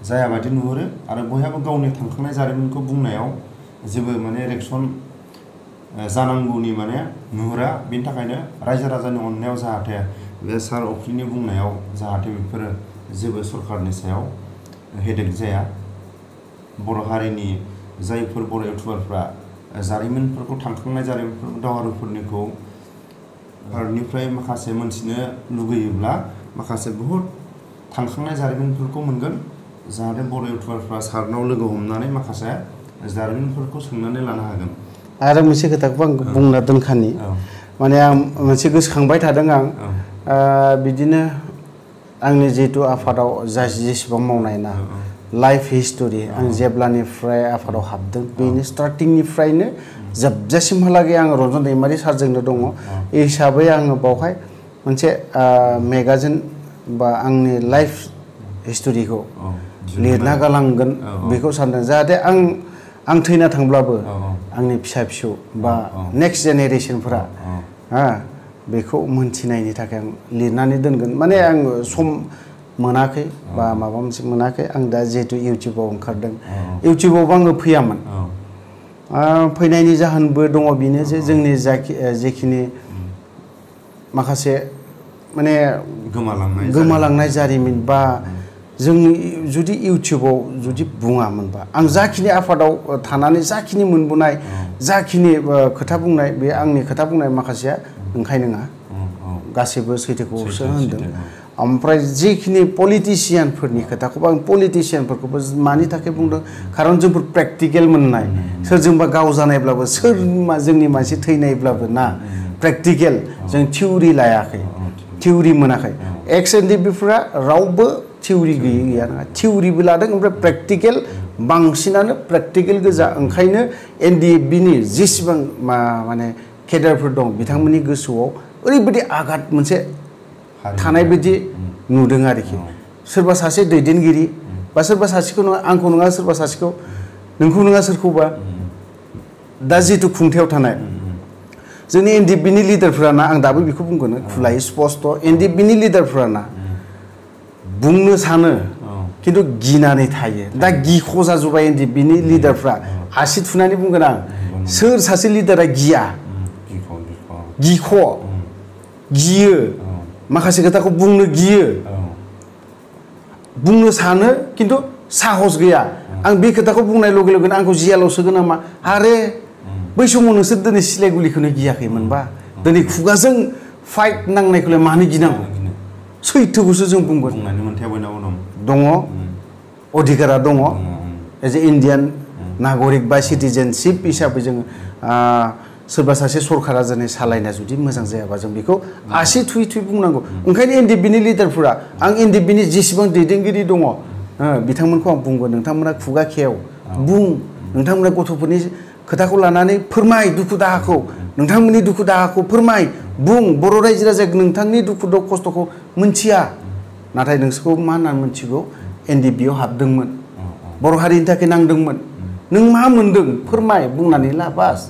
जायाबादि नुहुरो आरो बयहाबो गावनि थांखांनाय जारिमिनखौ बुंनायाव जेबो माने रिएक्सन जानांगौनि माने नुहुरा बेनि थाखायनो रायजो राजानि अननायाव जाहाथे बे सार अफ्रिनि बुंनायाव जाहाथे बेफोरो जेबो सरकारनि सायाव हेडेक जाया बर' हारिनि जायफोर बर' इउटुबारफ्रा जारिमिनफोरखौ थांखांनाय जारिमिनफोर दावहारुफोरनिखौ भारतनिफ्राय माखासे मोनथिनो लुगैयोब्ला माखासे बहुद थांखांनाय जारिमिनफोरखौ मोनगोन जाहाथे बर' इउटुबारफ्रा सारनाव लोगो हमनानै माखासे जारिमिनफोरखौ सोंनानै लानो हागोन आरो मोनसे खोथाखौ आं बुंना दोनखानि माने आं मोनसे गोसोखांबाय थादों आं बिदिनो आंनि जिहेतु आफादाव जेसेबां मावनाय ना लाइफ हिस्टरि आं जेब्लानिफ्राय आफादाव हाबदों बेनि स्टार्टिंनिफ्रायनो जोबजासिमहालागै आं रन्जन दैमारि सारजोंनो दङ हिसाबै आङो बावहाय मोनसे मेगाजिन बा आंनि लाइफ हिस्टरिखौ लिरना गालांगोन बेखौ सानदों जाहाथे आं थैना थांब्लाबो आंनि फिसा फिसौ बा नेक्स्ट जेनेरेसनफोरा बेखौ मोनथिनायनि थाखाय आं लिरनानै दोनगोन माने आं सम मोनाखै बा माबा मोनसे मोनाखै आं दा जिहेतु इउटिउबाव ओंखारदों इउटिउबावबो आङो फैयामोन फैनायनि जाहोनबो दङ बेनो जे जोंनि जेखिनि माखासे माने गोमालांनाय जारिमिन बा जोंनि जुदि इउटिउबाव जुदि बुङामोनबा आं जाखिनि आफादाव थानानै जाखिनि मोनबोनाय जाखिनि खोथा बुंनाय बे आंनि खोथा बुंनाय माखासेया नंखाय नङा गासैबो सैथोखौसो होनदों ओमफ्राय जिखिनि पलिटिशियानफोरनि खोथाखौबो आं पलिटिशियानफोरखौबो मानि थाखाय बुंदों खारन जोंफोर प्रेक्टिकेल मोननाय सोरजोंबा गावजानायब्लाबो सोर जोंनि मानसि थैनायब्लाबो ना प्रेक्टिकेल जों थिउरि लायाखै थिउरि मोनाखै एक्स एन डि बिफोरा रावबो थिउरि गैया नङा थिउरिबो लादों ओमफ्राय प्रेक्टिकेल बांसिनानो प्रेक्टिकेल गोजा ओंखायनो एन डि एफ बिनि जेसेबां माने केडारफोर दं बिथांमोननि गोसोआव ओरैबायदि आघात मोनसे थानाय बायदि नुदों आरोखि सोरबा सासे दैदेनगिरि बा सोरबा सासेखौ नङा आंखौ नङा सोरबा सासेखौ नोंखौ नङा सोरखौबा दा जिथु खुंथायाव थानाय जोंनि एनडिएफबिनि लिडारफोराना आं दाबो बेखौ बुंगोन खुलायै स्पस्ट एनडिएफबिनि लिडारफोराना बुंनो सानो खिन्थु गिनानै थायो दा गिख' जाजोब्बाय एनडिएफबिनि लिडारफ्रा आसि थुनानै बुंगोन आं सोर सासे लिडारा गिया गिख' गियो माखासे खोथाखौ बुंनो गियो बुंनो सानो खिन्थु साहस गैया आं बे खोथाखौ बुंनाय लगे लगेनो आंखौ जियालाव सोगोन नामा आरे बै समाव नोंसोर दिनै सिलाय गुलिखौनो गियाखैमोनबा दिनै खुगाजों फाइट नांनायखौलाय मानो गिनांगौ सैथोखौसो जों बुंगोन दङ अधिकारा दङ एज ए इण्डियान नागरिक बा सिटिजेनशिप हिसाबै जोङो सोरबा सासे सरकारा जोंनि सालायना जुदि मोजां जायाबा जों बेखौ आसि थुयै थुयै बुंनांगौ ओंखायनो एनडिएफबिनि लिडारफोरा आं एनडिएफबिनि जेसेबां दैदेनगिरि दङ बिथांमोनखौ आं बुंगोन नोंथांमोना खुगा खेव बुं नोंथांमोना गथ'फोरनि खोथाखौ लानानै फोरमाय दुखु दाहाखौ नोंथांमोननि दुखु दाहाखौ फोरमाय बुं बर' रायजो राजाया नोंथांनि दुखु खस्थ'खौ मोनथिया नाथाय नोंसोरखौ मा होननानै मोनथिगौ एनडिएफबियाव हाबदोंमोन बर' हारिनि थाखाय नांदोंमोन नों मा मोनदों फोरमाय बुंनानै ला बास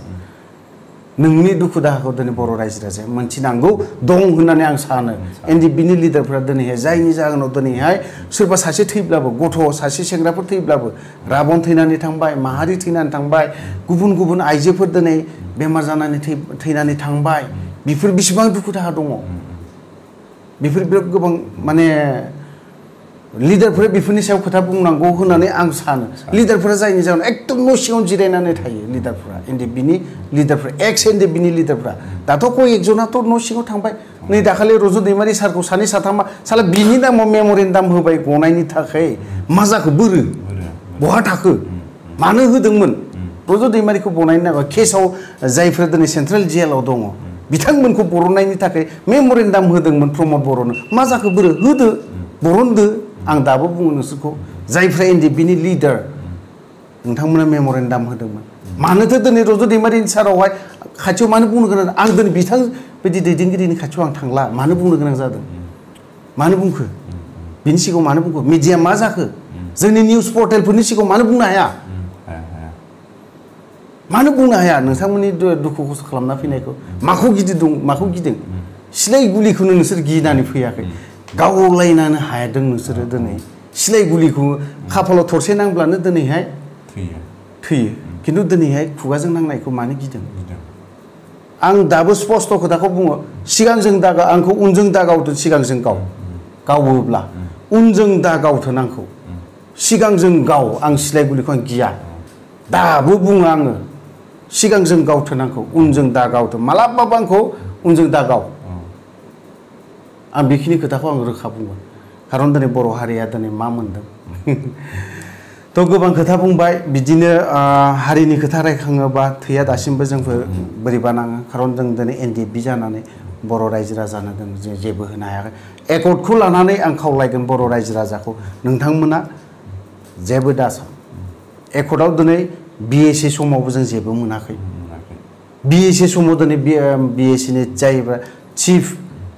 नोंनि दुखु दाहाखौ दिनै बर' रायजो राजाया मोनथिनांगौ दं होननानै आं सानो एनडिएफबिनि लिडारफोरा दिनैहाय जायनि जाहोनाव दिनैहाय सोरबा सासे थैब्लाबो गथ' सासे सेंग्राफोर थैब्लाबो राबन थैनानै थांबाय माहारि थैनानै थांबाय गुबुन गुबुन आइजोफोर दिनै बेमार जानानै थैनानै थांबाय बेफोर बेसेबां दुखु दाहा दङ बेफोर बिराद गोबां माने लिडारफोरा बेफोरनि सायाव खोथा बुंनांगौ होननानै आं सानो लिडारफोरा जायनि जाहोनाव एकदम न' सिङाव जिरायनानै थायो लिडारफोरा एनडिएफबिनि लिडारफोरा एक्स एनडिएफबिनि लिडारफोरा दाथ' कयेकजनाथ' न' सिङाव थांबाय नै दाखालि रज' दैमारि सारखौ सानै साथामा साला बिनि नामाव मेम'रेन्डाम होबाय गनायनि थाखाय मा जाखो बोरो बहा थाखो मानो होदोंमोन रज' दैमारिखौ बनायनो नाङा केसआव जायफोरा दिनै सेन्ट्रेल जेलाव दङ बिथांमोनखौ बरननायनि थाखाय मेम'रेन्डाम होदोंमोन प्रमद बर'नो मा जाखो बोरो होदो बरनदो आं दाबो बुङो नोंसोरखौ जायफ्रा एनडिएफबिनि लिडार नोंथांमोना मेम'रेन्डाम होदोंमोन मानोथो दिनै रज' दैमारिनि सारावहाय खाथियाव मानो बुंनो गोनां आं दिनै बिथां बायदि दैदेनगिरिनि खाथियाव आं थांला मानो बुंनो गोनां जादों मानो बुंखो बिनि सिगाङाव मानो बुंखो मिडिया मा जाखो जोंनि निउस पर्टेलफोरनि सिगाङाव मानो बुंनो हाया मानो बुंनो हाया नोंथांमोननि दुखु खस्थ' खालामना फैनायखौ माखौ गिदों सिलाय गुलिखौनो नोंसोर गिनानै फैयाखै गावलायनानो हादों नोंसोरो दिनै सिलाय गुलिखौ खाफालाव थरसे नांब्लानो दिनैहाय थैयो खिन्थु दिनैहाय खुगाजों नांनायखौ मानो गिदों आं दाबो स्पस्ट खोथाखौ बुङो सिगांजों दा आंखौ उनजों दा गावथों सिगांजों गावोब्ला उनजों दा गावथों आंखौ सिगांजों गाव आं सिलाय गुलिखौ आं गिया दाबो बुङो आङो सिगांजों गावथों आंखौ उनजों दा गावथों मालाबाबो आंखौ उनजों दा गाव आं बेखिनि खोथाखौ आं रोखा बुंगोन खारन दिनै बर' हारिया दिनै मा मोनदों थ' गोबां खोथा बुंबाय बिदिनो हारिनि खोथा रायखाङोबा थैया दासिमबो जोंफोर बोरैबा नाङो खारन जों दिनै एनडिएफबि जानानै बर' रायजो राजानो जों जेबो होनो हायाखै एकर्डखौ लानानै आं खावलायगोन बर' रायजो राजाखौ नोंथांमोना जेबो दासान एकर्डआव दिनै बिएसि समावबो जों जेबो मोनाखै बिएसि समाव दिनै बिएसिनि जायबा चिफ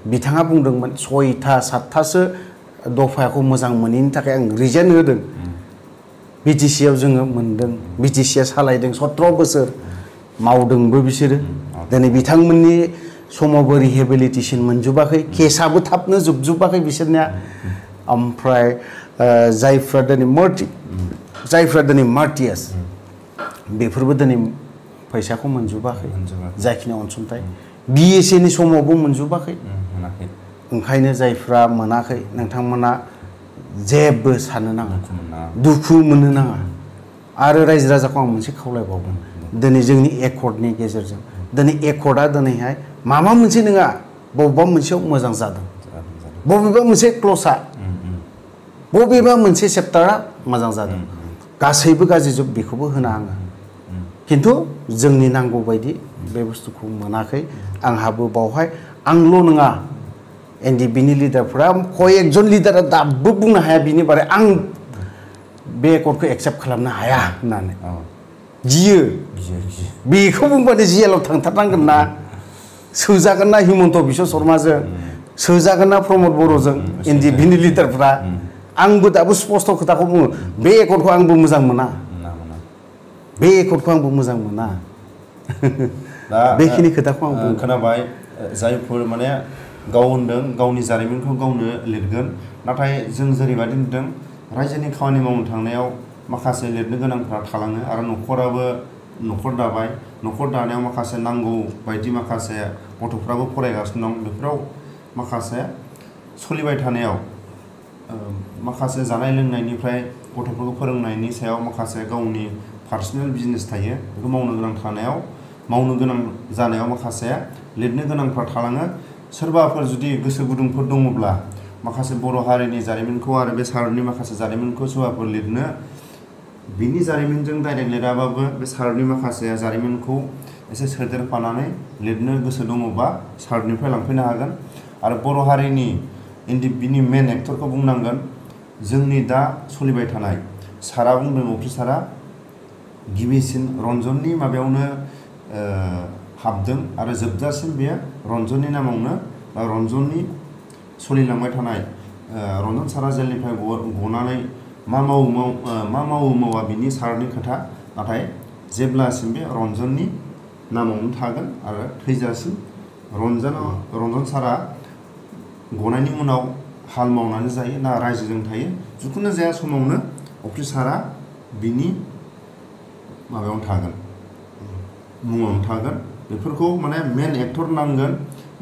बिथाङा बुंदोंमोन 6था 7थासो दफाखौ मोजां मोनैनि थाखाय आं रिजेक्ट होदों बिटिसिआव जोङो मोनदों बिटिसिआ सालायदों 17 बोसोर मावदोंबो बिसोरो दिनै बिथांमोननि समावबो रिहेबिलिटेसन मोनजोबाखै केसआबो थाबनो जोबजोबाखै बिसोरनिया ओमफ्राय जायफ्रा दिनै मार्टियास बेफोरबो दिनै फैसाखौ मोनजोबाखै जाखिनि अनसुंथाइ बिएसएनि समावबो मोनजोबाखै ओंखायनो जायफ्रा मोनाखै नोंथांमोना जेबो साननो नाङा दुखु मोननो नाङा आरो रायजो राजाखौ आं मोनसे खावलायबावगोन दिनै जोंनि एकर्डनि गेजेरजों दिनै एकर्डआ दिनैहाय माबा मोनसे नङा बबेबा मोनसेयाव मोजां जादों बबेबा मोनसे क्ल'सआ बबेबा मोनसे चेप्टारा मोजां जादों गासैबो गाज्रि जोब बेखौबो होना आङो खिन्थु जोंनि नांगौ बायदि बे बुस्थुखौ मोनाखै आंहाबो बावहाय आंल' नङा एनडिएफबिनि लिडारफोरा कयेकजन लिडारा दाबो बुंनो हाया बिनि बारै आं बे एकर्डखौ एक्सेप्ट खालामनो हाया होननानै गियो बेखौ बुंबानो जेलाव थांथारनांगोन ना सोजागोन ना हिमन्त बिश्व शर्माजों सोजागोन ना प्रमद बर'जों NDP-नि लिडारफ्रा आंबो दाबो स्पष्ट खोथाखौ बुङो बे एकर्डखौ आंबो मोजां मोना बे एकर्डखौ आंबो मोजां मोना दा बेखिनि खोथाखौ आं खोनाबाय जायफोर माने गाव होनदों गावनि जारिमिनखौ गावनो लिरगोन नाथाय जों जेरैबायदि नुदों रायजोनि खामानि मावनो थांनायाव माखासे लिरनो गोनांफ्रा थालाङो आरो न'खराबो न'खर दाबाय न'खर दानायाव माखासे नांगौ बायदि माखासे गथ'फ्राबो फरायगासिनो दं बेफोराव माखासे सोलिबाय थानायाव माखासे जानाय लोंनायनिफ्राय गथ'फोरखौ फोरोंनायनि सायाव माखासे गावनि पार्सनेल बिजनेस थायो बेखौ मावनो गोनां जानायाव माखासे लिरनो गोनांफ्रा थालाङो सोरबाफोर जुदि गोसो गुदुंफोर दङब्ला माखासे बर' हारिनि जारिमिनखौ आरो बे सारनि माखासे जारिमिनखौ सोरबाफोर लिरनो बिनि जारिमिनजों डाइरेक्ट लिराबाबो बे सारनि माखासे जारिमिनखौ एसे सोदेरफानानै लिरनो गोसो दङबा सारनिफ्राय लांफैनो हागोन आरो बर' हारिनि NDP-नि मेन एक्टरखौ बुंनांगोन जोंनि दा सोलिबाय थानाय सारा बुंदों अफ्रि सारा गिबिसिन रन्जननि माबायावनो हाबदों आरो जोबजासिम बेयो रन्जननि नामावनो रन्जननि सोलिलांबाय थानाय रन्जन सारा जेलनिफ्राय गनानै मा मावो मावा बिनि सारनि खोथा नाथाय जेब्लासिम बे रन्जननि नामावनो थागोन आरो थैजासिम रन्जन सारा गनायनि उनाव हाल मावनानै जायो ना रायजोजों थायो जिखुनु जाया समावनो अफ्रि सारा बिनि माबायावनो थागोन मुङावनो थागोन बेफोरखौ माने मेन एक्टर नांगोन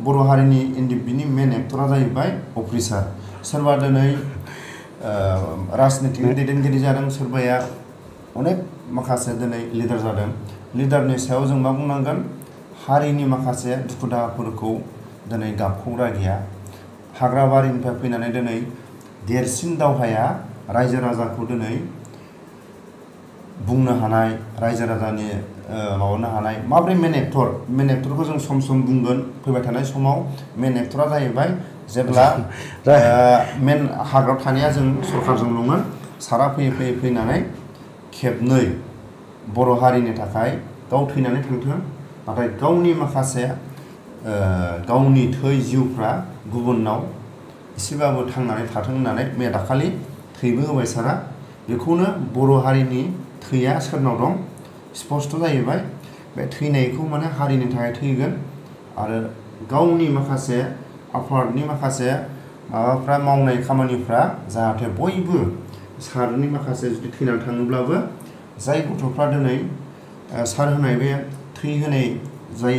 बर' हारिनि NDP-नि मेन एक्टरा जाहैबाय अफ्रि सार सोरबा दिनै राजनितिकनि दैदेनगिरि जादों सोरबाया अनेक माखासे दिनै लिडार जादों लिडारनि सायाव जों मा बुंनांगोन हारिनि माखासे दुखु दाहाफोरखौ दिनै गाबखौग्रा गैया हाग्रा बारिनिफ्राय फैनानै दिनै देरसिन दावहाया रायजो राजाखौ दिनै बुंनो हानाय रायजो राजानि माबानो हानाय माब्रै मेन एक्टरखौ जों सम सम बुंगोन फैबाय थानाय समाव मेन एक्टरा जाहैबाय जेब्ला मेन हाग्रायाव थानाया जों सरकारजों नङा सारा फैनानै खेबनै बर' हारिनि थाखाय गाव थैनानै थांथों नाथाय गावनि माखासे गावनि थै जिउफ्रा गुबुननाव एसेबाबो थांनानै थाथों होननानै दाखालि थैबो होबाय सारा बेखौनो बर' हारिनि थैया सोरनाव दं स्पष्ट जाहैबाय बे थैनायखौ माने हारिनि थाखाय थैगोन आरो गावनि माखासे आफादनि माखासे माबाफ्रा मावनाय खामानिफ्रा जाहाथे बयबो सारनि माखासे जुदि थैनानै थाङोब्लाबो जाय गथ'फ्रा दिनै सार होनाय बे थै होनाय जाय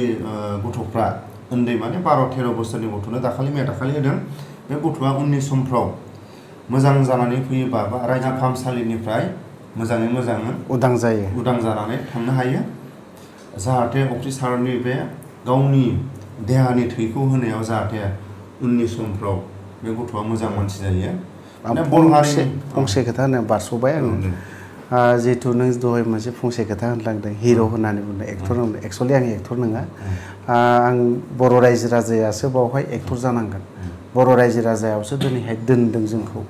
गथ'फ्रा उन्दै माने 12-13 बोसोरनि गथ'नो दाखालि होदों बे गथ'आ उननि समफ्राव मोजां जानानै फैयोबा बा रायजो फाहामसालिनिफ्राय मोजाङै उदां जानानै थांनो हायो जाहाथे अफ्रि सारनि बे गावनि देहानि थैखौ होनायाव जाहाथे उननि समफ्राव बे गथ'आ मोजां मानसि जायो माने बर' हारिनि फंसे खोथा होनो बारस'बाय आङो जिहेतु नों दहाय मोनसे फंसे खोथा होनलांदों हिर' होननानै बुंदों एक्टर होनदों एक्सुवेलि आं एक्टर नङा आं बर' रायजो राजायासो बावहाय एक्टर जानांगोन बर' रायजो राजायावसो दिनैहाय दोनदों जोंखौ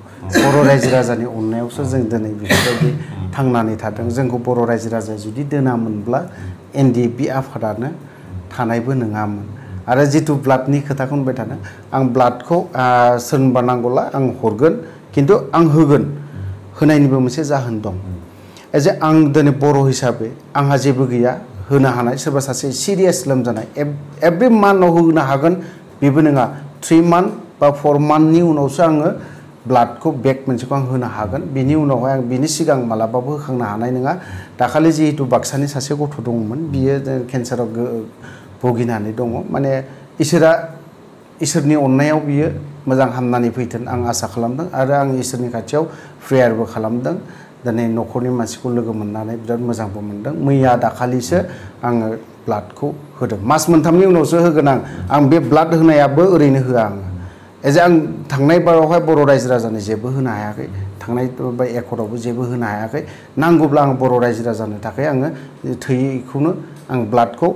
बर' रायजो राजानि अननायावसो जों दिनै बेफोरबायदि थांनानै थादों जोंखौ बर' रायजो राजाया जुदि दोनामोनब्ला NDP आफादानो थानायबो नङामोन आरो जितु ब्लाडनि खोथाखौ होनबाय थादों आं ब्लाडखौ सोरनोबा नांगौला आं हरगोन खिन्थु आं होनायनिबो मोनसे जाहोन दं एज आं दिनै बर' हिसाबै आंहा जेबो गैया होनो हानाय सोरबा सासे सिरियास लोमजानाय एभ्रि मान्थआव होनो हागोन बेबो नङा 3 मान्थ बा 4 मान्थनि उनावसो आङो ब्लाडखौ बेग मोनसेखौ आं होनो हागोन बिनि उनावहाय आं बिनि सिगां मालाबाबो होखांनो हानाय नङा दाखालि जिहेतु बाक्सानि सासे गथ' दंमोन बियो केन्साराव भुगिनानै दङ माने इसोरनि अननायाव बियो मोजां हामनानै फैथों आं आसा खालामदों आरो आं इसोरनि खाथियाव प्रेयारबो खालामदों दिनै न'खरनि मानसिखौ लोगो मोननानै बिराद मोजांबो मोनदों मैया दाखालिसो आङो ब्लाडखौ होदों मास मोनथामनि उनावसो होगोन आं बे ब्लाड होनायाबो ओरैनो होआ आङो एज आं थांनाय बारावहाय बर' रायजो राजानो जेबो होनो हायाखै थांनाय बा एकर्डआवबो जेबो होनो हायाखै नांगौब्ला आं बर' रायजो राजानो थाखाय आङो थैयैखौनो आं ब्लाडखौ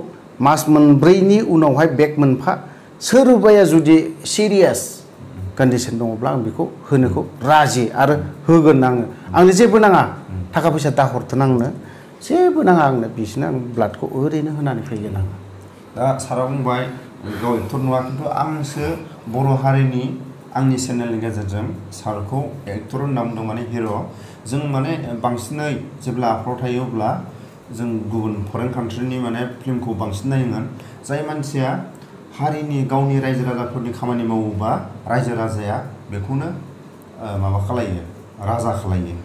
मास मोनब्रैनि उनावहाय बेग मोनफा सोरबाया जुदि सिरियास कन्डिशन दङब्ला आं बेखौ होनोखौ राजि आरो होगोन आंनो जेबो नाङा थाखा फैसा दाहरथों आंनो जेबो नाङा आंनो बिसोरनो आं ब्लाडखौ ओरैनो होनानै फैगोन आङो दा सारा बुंबाय गाव एक्टर नङा खिन्थु आंसो बर' हारिनि आंनि चेनेलनि गेजेरजों सारखौ एक्टर होनना बुंदों माने हिर' जों माने बांसिनै जेब्ला आखराव थायो अब्ला जों गुबुन फरेन कान्ट्रिनि माने फिल्मखौ बांसिन नायोमोन जाय मानसिया हारिनि गावनि रायजो राजाफोरनि खामानि मावोबा रायजो राजाया बेखौनो माबा खालायो राजा खालायो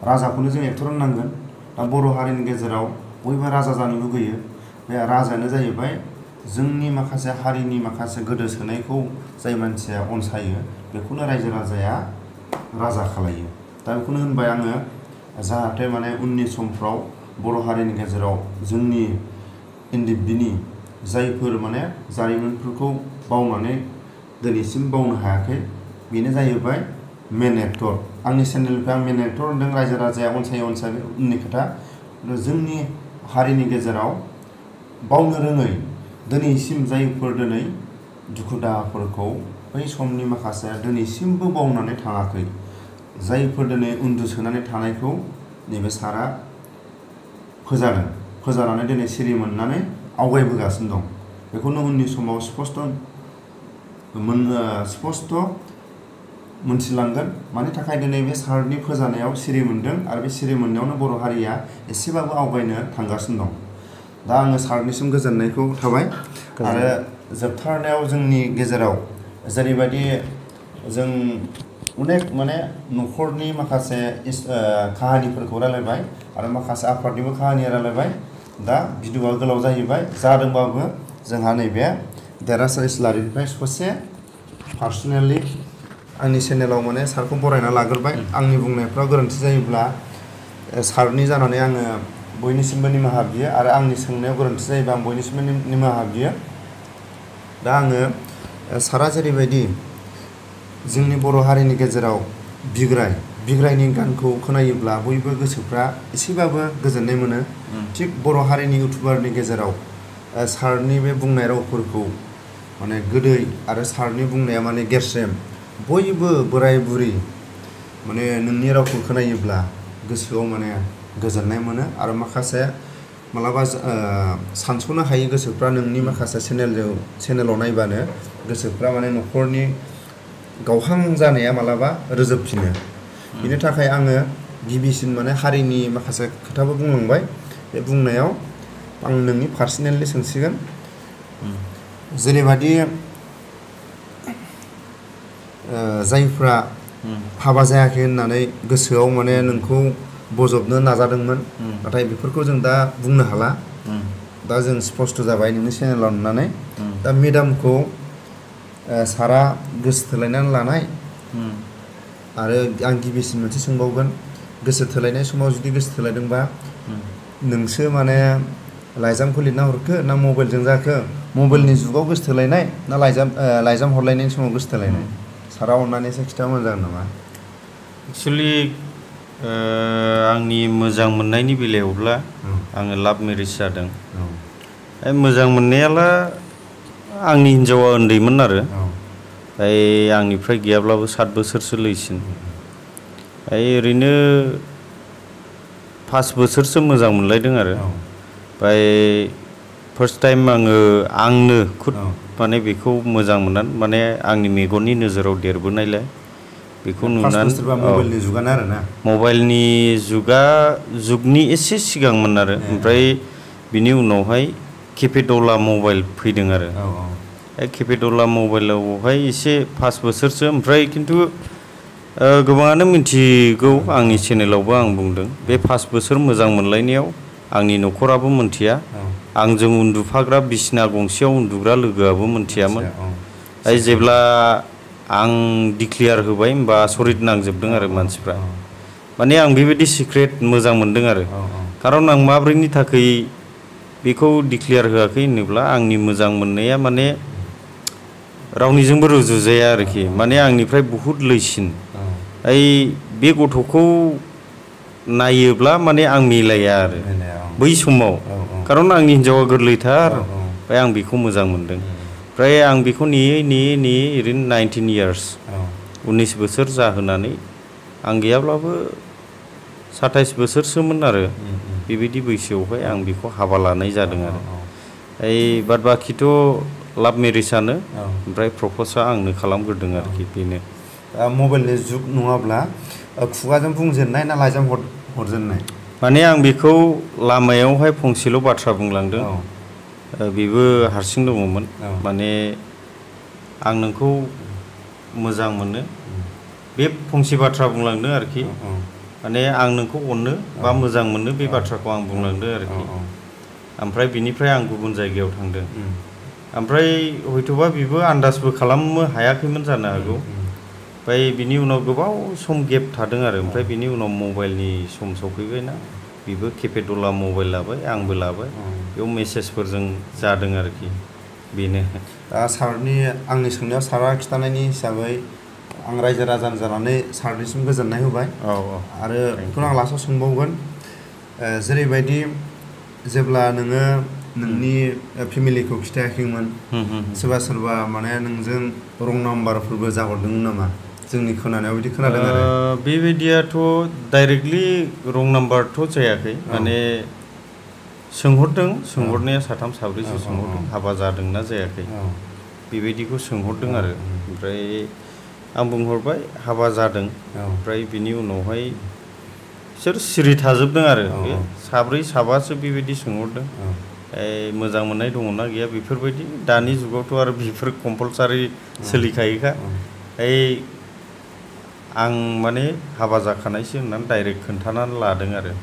राजाखौनो जों एक्टर होननांगोन दा बर' हारिनि गेजेराव बयबो राजा जानो लुगैयो बे राजायानो जाहैबाय जोंनि माखासे हारिनि माखासे गोदोसोनायखौ जाय मानसिया अनसायो बेखौनो रायजो राजाया राजा खालायो दा बेखौनो होनबाय आङो जाहाथे माने उननि समफ्राव बर' हारिनि गेजेराव जोंनि NDBनि जायफोर माने जारिमिनफोरखौ बावनानै दिनैसिम बावनो हायाखै बेनो जाहैबाय मेन एक्टर आंनि चेनेलनिफ्राय आं मेन एक्टर होनदों रायजो राजाया अनसायो उननि खोथा जोंनि हारिनि गेजेराव बावनो रोङै दिनैसिम जायफोर दिनै दुखु दाहाफोरखौ बै समनि माखासे दिनैसिमबो बावनानै थाङाखै जायफोर दिनै उन्दुसोनानै थानायखौ नैबे सारा फोजानानै दिनै सिरि मोननानै आवगायबोगासिनो दं बेखौनो उननि समाव स्पष्ट मोनथिलांगोन मानि थाखाय दिनै बे सारनि फोजानायाव सिरि मोनदों आरो बे सिरि मोननायावनो बर' हारिया एसेबाबो आवगायनो थांगासिनो दं दा आङो सारनिसिम गोजोननायखौ थाबाय आरो जोबथारनायाव जोंनि गेजेराव जेरैबायदि जों अनेक माने न'खरनि माखासे काहानिफोरखौ रायलायबाय आरो माखासे आफादनिबो काहानि रायलायबाय दा भिडिअआ गोलाव जाहैबाय जादोंबाबो जोंहा नैबे देरहासात इस्लारिनिफ्राय ससे पार्सनेलि आंनि चेनेलाव माने सारखौ बरायना लाग्रोबाय आंनि बुंनायफ्राव गोरोन्थि जायोब्ला सारनि जानानै आङो बयनिसिमबो निमाहा बियो आरो आंनि सोंनायाव गोरोन्थि जायोबा आं बयनिसिमबो निमाहा बियो दा आङो सारा जेरैबायदि जोंनि बर' हारिनि गेजेराव बिग्रायनि गानखौ खोनायोब्ला बयबो गोसोफ्रा एसेबाबो गोजोननाय मोनो थिग बर' हारिनि इउटुबारनि गेजेराव सारनि बे बुंनाय रावफोरखौ माने गोदै आरो सारनि बुंनाया माने गेरस्रेम बयबो बोराय बुरि माने नोंनि रावखौ खोनायोब्ला गोसोआव माने गोजोननाय मोनो आरो माखासे मालाबा सानस'नो हायै गोसोफ्रा नोंनि माखासे चेनेलाव नायबानो गोसोफ्रा माने न'खरनि गावहां जानाया मालाबा रोजोबफिनो बेनि थाखाय आङो गिबिसिन माने हारिनि माखासे खोथाबो बुंलांबाय बे बुंनायाव आं नोंनि पार्सनेलि सोंसिगोन जेरैबादि जायफ्रा हाबा जायाखै होननानै गोसोआव माने नोंखौ बजबनो नाजादोंमोन नाथाय बेफोरखौ जों दा बुंनो हाला दा जों स्पष्ट जाबाय नोंनि चेनेलाव नुनानै दा मेडामखौ सारा गोसो थोलायनानै लानाय आरो आं गिबिसिन मोनसे सोंबावगोन गोसो थोलायनाय समाव जुदि गोसो थोलायदोंबा नोंसो माने लाइजामखौ लिरना हरखो ना मबाइलजों जाखो मबाइलनि जुगाव गोसो थोलायनाय ना लाइजाम हरलायनायनि समाव गोसो थोलायनाय सारा अननानै एसे खिन्थाबा मोजां नामा एक्सुवेलि आंनि मोजां मोननायनि बेलायावब्ला आङो लाभ मेरिज जादों मोजां मोननायाला आंनि हिन्जावा उन्दैमोन आरो आंनिफ्राय गैयाब्लाबो 7 बोसोरसो लैसिन ओरैनो 5 बोसोरसो मोजां मोनलायदों आरो फार्स्ट टाइम आंनो खुद माने बेखौ मोजां मोननानै माने आंनि मेगननि नोजोराव देरबोनायलाय बेखौ नुनानै मबाइलनि जुगनि एसे सिगांमोन आरो ओमफ्राय बिनि उनावहाय केपेडला मबाइल फैदों आरो केपेडला मबाइलावहाय एसे 5 बोसोरसो ओमफ्राय खिन्थु गोबाङानो मिथिगौ आंनि चेनेलावबो आं बुंदों बे 5 बोसोर मोजां मोनलायनायाव आंनि न'खराबो मोनथिया आंजों उन्दुफाग्रा बिसिना गंसेयाव उन्दुग्रा लोगोआबो मोनथियामोन जेब्ला आं डिक्लियार होबाय होमबा आसरित नांजोबदों आरो मानसिफ्रा माने आं बेबायदि सिक्रेट मोजां मोनदों आरो खारन आं माब्रैनि थाखाय बेखौ डिक्लियार होआखै होनोब्ला आंनि मोजां मोननाया माने रावनिजोंबो रुजुजाया आरोखि माने आंनिफ्राय बहुद लैसिन बे गथ'खौ नायोब्ला माने आं मिलाया आरो बै समाव खारन आंनि हिन्जावा गोरलैथार ओमफ्राय आं बेखौ मोजां मोनदों ओमफ्राय आं बेखौ नेयै ओरैनो 19 इयार्स 19 बोसोर जाहोनानै आं गैयाब्लाबो 27 बोसोरसोमोन आरो बेबायदि बैसोआवहाय आं बेखौ हाबा लानाय जादों आरो बाद बाखिथ' लाभ मेरिजआनो ओमफ्राय प्रप'सआ आंनो खालामग्रोदों आरोखि बेनो मबाइलनि जुग नङाब्ला खुगाजों बुंजेननाय ना लाइजाम हरजेननाय माने आं बेखौ लामायावहाय फंसेल' बाथ्रा बुंलांदों बेबो हारसिं दङमोन माने आं नोंखौ मोजां मोनो बे फंसे बाथ्रा बुंलांदों आरोखि माने आं नोंखौ अननो बा मोजां मोनो बे बाथ्राखौ आं बुंलांदों आरोखि ओमफ्राय बिनिफ्राय आं गुबुन जायगायाव थांदों ओमफ्राय हयथ'बा बेबो आन्दाजबो खालामनो हायाखैमोन जानो हागौ ओमफ्राय बिनि उनाव गोबाव सम गेप थादों आरो ओमफ्राय बिनि उनाव मबाइलनि सम सफैबायना बेबो केपेडला मबाइल लाबाय आंबो लाबाय बेयाव मेसेजफोरजों जादों आरोखि बेनो दा सारनि आंनि सोंनायाव सारा खिन्थानायनि हिसाबै आं रायजो राजानि जानानै सारनिसिम गोजोननाय होबाय आरो बेखौनो आं लास्टआव सोंबावगोन जेरैबायदि जेब्ला नोङो नोंनि फेमिलिखौ खिथायाखैमोन सोरबा सोरबा माने नोंजों रं नाम्बारफोरबो जाहरदोंमोन नामा जोंनि खोनानायाव बिदि खोनादों आरो बेबायदियाथ' डाइरेक्टलि रं नाम्बारथ' जायाखै माने सोंहरनाया साथाम साब्रैसो सोंहरदों हाबा जादोंना जायाखै बेबायदिखौ सोंहरदों आरो ओमफ्राय आं बुंहरबाय हाबा जादों ओमफ्राय बिनि उनावहाय बिसोर सिरि थाजोबदों आरो बे साब्रै साबासो बेबायदि सोंहरदों मोजां मोननाय दङना गैया बेफोरबायदि दानि जुगावथ' आरो बेफोर कम्पालसारि सोलिखायोखा आं माने हाबा जाखानायसो होननानै डाइरेक्ट खोन्थानानै लादों आरो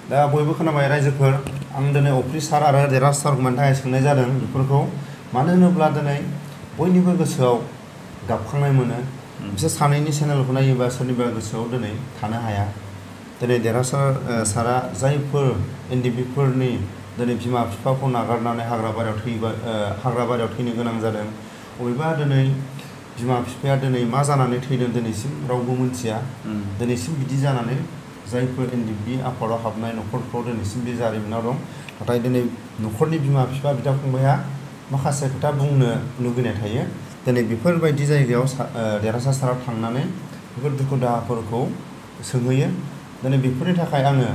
दा बयबो खोनाबाय रायजोफोर आं दिनै अफ्रि सार आरो देरहासात सारखौ मानि थाखाय सोंनाय जादों बेफोरखौ मानो होनोब्ला दिनै बयनिबो गोसोआव गाबखांनाय मोनो बिसोर सानैनि चेनेलखौ नायोबा सोरनिबा गोसोआव दिनै थानो हाया दिनै देरहासात सारा जायफोर एनडिपिफोरनि दिनै बिमा बिफाखौ नागारनानै हाग्रा बारियाव थैनो गोनां जादों अबेबा दिनै बिमा बिफाया दिनै मा जानानै थैदों दिनैसिम रावबो मिथिया दिनैसिम बिदि जानानै जायफोर एनडिपि आफादाव हाबनाय न'खरफ्राव दिनैसिम बे जारिमिनाव दं नाथाय दिनै न'खरनि बिमा बिफा बिदा फंबाया माखासे खोथा बुंनो लुगैनाय थायो दिनै बेफोरबायदि जायगायाव देरहासात सारा थांनानै बेफोर दुखु दाहाफोरखौ सोंहैयो दिनै बेफोरनि थाखाय आङो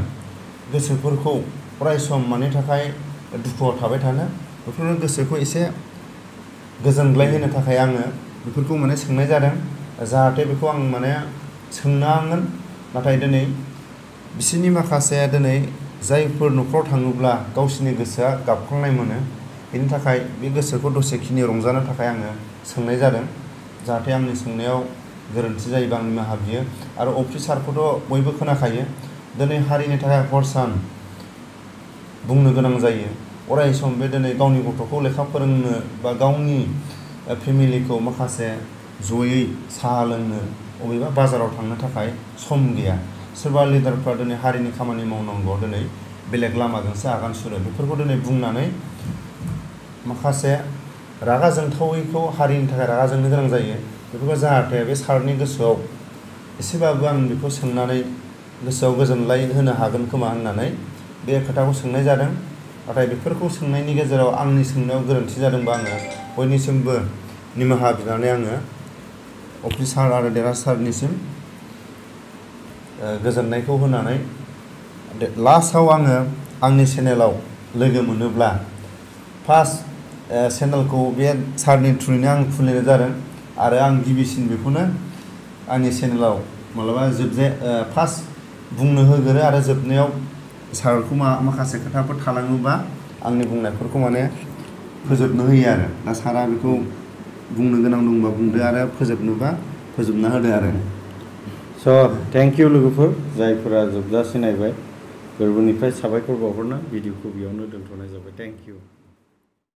गोसोफोरखौ अरायसम मानि थाखाय दुखुआव थाबाय थानो बेफोरनो गोसोखौ एसे गोजोनग्लाय होनो थाखाय आङो बेफोरखौ माने सोंनाय जादों जाहाथे बेखौ आं माने सोंनांगोन नाथाय दिनै बिसोरनि माखासे दिनै जायफोर न'खराव थाङोब्ला गावसोरनि गोसोआ गाबखांनाय मोनो बेनि थाखाय बे गोसोखौ दसेखिनि रंजानो थाखाय आङो सोंनाय जादों जाहाथे आंनि सोंनायाव गोरोन्थि जायोबा आं निमाहा बियो आरो अफ्रि सारखौथ' बयबो खोनाखायो दिनै हारिनि थाखाय हर सान बुंनो गोनां जायो अराय सम बे दिनै गावनि गथ'खौ लेखा फोरोंनो बा गावनि फेमिलिखौ माखासे जयै साहा लोंनो अबेबा बाजाराव थांनो थाखाय सम गैया सोरबा लिडारफ्रा दिनै हारिनि खामानि मावनांगौ दिनै बेलेग लामाजोंसो आगान सुरो बेफोरखौ दिनै बुंनानै माखासे रागा जोंथावैखौ हारिनि थाखाय रागा जोंनो गोनां जायो बेफोरखौ जाहाथे बे सारनि गोसोआव एसेबाबो आं बेखौ सोंनानै गोसोआव गोजोनलाय होनो हागोन खोमा होननानै बे खोथाखौ सोंनाय जादों नाथाय बेफोरखौ सोंनायनि गेजेराव आंनि सोंनायाव गोरोन्थि जादोंबा आङो बयनिसिमबो निमाहा बिनानै आङो अफ्रि सार आरो देरहासात सारनिसिम गोजोननायखौ होनानै लास्टआव आङो आंनि चेनेलाव लोगो मोनोब्ला फार्स्ट चेनेलखौ बे सारनि थ्रुयैनो आं खुलिनाय जादों आरो आं गिबिसिन बेखौनो आंनि चेनेलाव मालाबा फार्स्ट बुंनो होगोरो आरो जोबनायाव सारखौ माखासे खोथाफोर थालाङोबा आंनि बुंनायफोरखौ माने फोजोबनो होयो आरो दा सारा बेखौ बुंनो गोनां दंबा बुंदो आरो फोजोबनोबा फोजोबना होदो आरो स' थेंक इउ लोगोफोर जायफोरा जोबजासे नायबाय गोरबोनिफ्राय साबायखर बावहरना भिडिअखौ बेयावनो दोनथ'नाय जाबाय थेंक इउ